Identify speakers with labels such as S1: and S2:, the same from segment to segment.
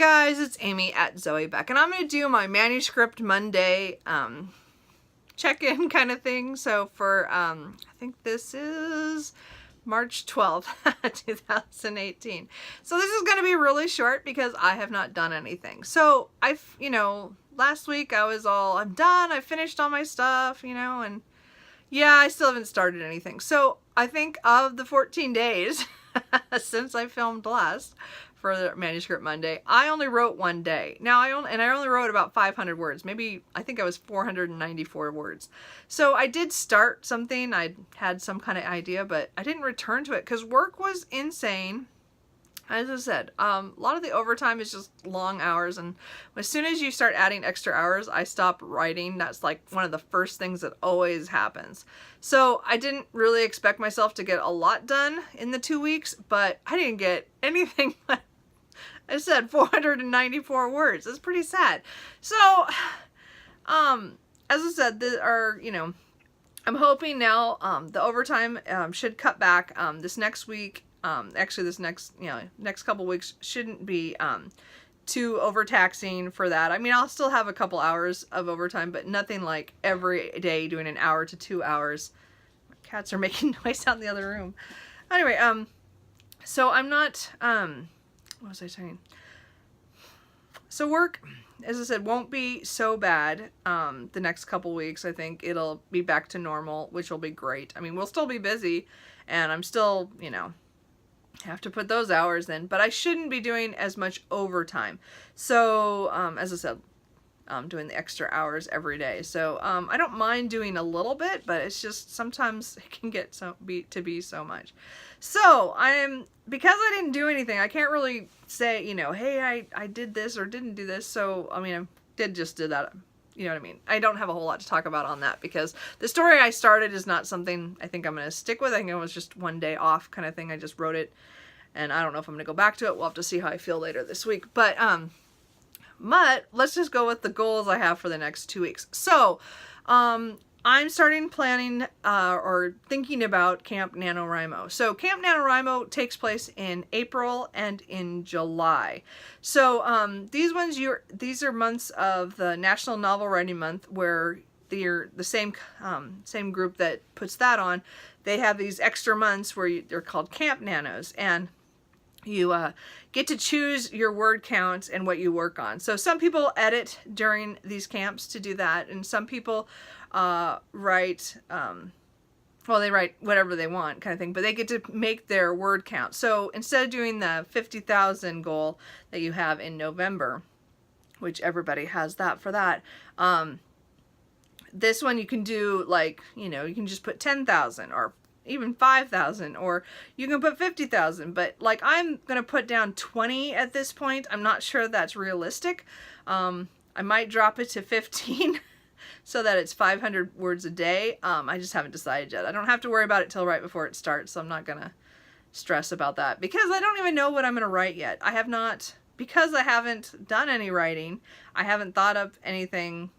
S1: guys, it's Amy at Zoe Beck, and I'm going to do my Manuscript Monday check-in kind of thing. So for, I think this is March 12th, 2018. So this is going to be really short because I have not done anything. So last week I was all, I'm done, I finished all my stuff, and yeah, I still haven't started anything. So I think of the 14 days since I filmed last for the Manuscript Monday, I only wrote one day. Now I only wrote about 500 words. Maybe, I think I was 494 words. So I did start something. I had some kind of idea, but I didn't return to it because work was insane. As I said, a lot of the overtime is just long hours, and as soon as you start adding extra hours, I stop writing. That's like one of the first things that always happens. So I didn't really expect myself to get a lot done in the 2 weeks, but I didn't get anything but, I said 494 words. It's pretty sad. So, as I said, I'm hoping now the overtime should cut back this next week. Actually, this next couple weeks shouldn't be too overtaxing for that. I mean, I'll still have a couple hours of overtime, but nothing like every day doing an hour to 2 hours. My cats are making noise out in the other room. Anyway, so I'm not, what was I saying? So work, as I said, won't be so bad the next couple weeks. I think it'll be back to normal, which will be great. I mean, we'll still be busy, and I'm still, have to put those hours in, but I shouldn't be doing as much overtime. So, as I said, I'm doing the extra hours every day. So, I don't mind doing a little bit, but it's just sometimes it can get to be so much. So, because I didn't do anything, I can't really say, hey, I did this or didn't do this. So, I mean, I just did that. You know what I mean? I don't have a whole lot to talk about on that because the story I started is not something I think I'm going to stick with. I think it was just one day off kind of thing. I just wrote it, and I don't know if I'm going to go back to it. We'll have to see how I feel later this week. But let's just go with the goals I have for the next 2 weeks. So, I'm starting planning or thinking about Camp NaNoWriMo. So Camp NaNoWriMo takes place in April and in July. So these are months of the National Novel Writing Month, where the same group that puts that on, they have these extra months where they're called Camp Nanos, and you get to choose your word count and what you work on. So some people edit during these camps to do that, and some people write, they write whatever they want kind of thing, but they get to make their word count. So instead of doing the 50,000 goal that you have in November, which everybody has that for that, this one you can do you can just put 10,000 or even 5,000, or you can put 50,000, but I'm going to put down 20 at this point. I'm not sure that's realistic. I might drop it to 15 so that it's 500 words a day. I just haven't decided yet. I don't have to worry about it till right before it starts, so I'm not going to stress about that because I don't even know what I'm going to write yet. Because I haven't done any writing, I haven't thought of anything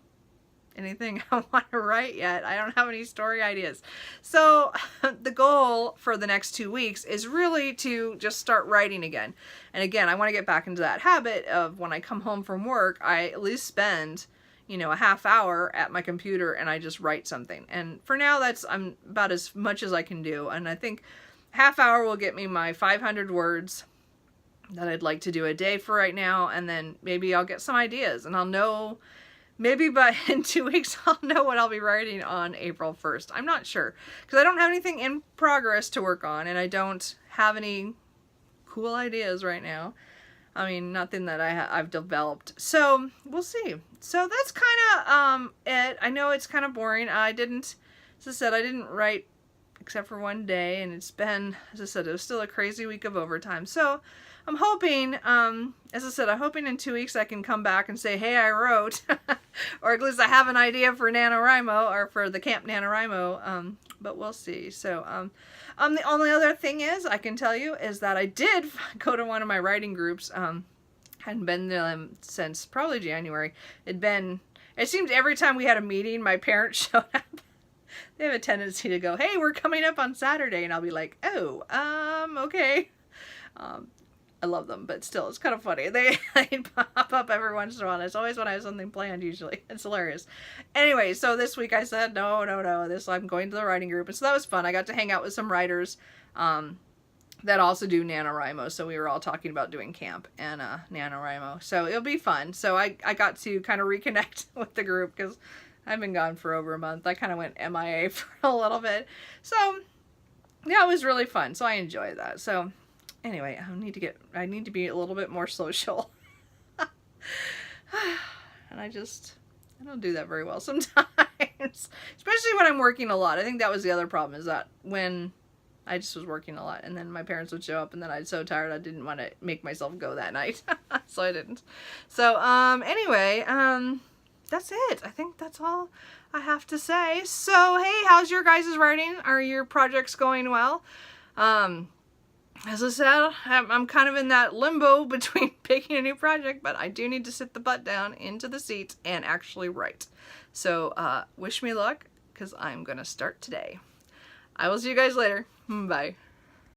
S1: I want to write yet. I don't have any story ideas. So the goal for the next 2 weeks is really to just start writing again. And again, I want to get back into that habit of when I come home from work, I at least spend, a half hour at my computer and I just write something. And for now, I'm about as much as I can do. And I think half hour will get me my 500 words that I'd like to do a day for right now. And then maybe I'll get some ideas and I'll know. Maybe in 2 weeks, I'll know what I'll be writing on April 1st. I'm not sure, because I don't have anything in progress to work on, and I don't have any cool ideas right now. I mean, nothing that I've developed. So, we'll see. So, that's kind of it. I know it's kind of boring. As I said, I didn't write except for one day, and it's been, as I said, it was still a crazy week of overtime. So, I'm hoping, as I said, I'm hoping in 2 weeks I can come back and say, hey, I wrote, or at least I have an idea for NaNoWriMo, or for the Camp NaNoWriMo, but we'll see. So, the only other thing I can tell you is that I did go to one of my writing groups, hadn't been to them since probably January. It seemed every time we had a meeting, my parents showed up. They have a tendency to go, hey, we're coming up on Saturday, and I'll be like, oh, okay. I love them, but still, it's kind of funny. They pop up every once in a while. It's always when I have something planned, usually. It's hilarious. Anyway, so this week I said, no, I'm going to the writing group. And so that was fun. I got to hang out with some writers that also do NaNoWriMo. So we were all talking about doing camp and NaNoWriMo. So it'll be fun. So I got to kind of reconnect with the group because I've been gone for over a month. I kind of went MIA for a little bit. So yeah, it was really fun. So I enjoyed that. So anyway, I need to be a little bit more social. And I don't do that very well sometimes. Especially when I'm working a lot. I think that was the other problem, is that when I just was working a lot and then my parents would show up and then I'd so tired I didn't want to make myself go that night. So I didn't. So anyway, that's it. I think that's all I have to say. So hey, how's your guys' writing? Are your projects going well? As I said, I'm kind of in that limbo between picking a new project, but I do need to sit the butt down into the seat and actually write. So wish me luck, because I'm going to start today. I will see you guys later. Bye.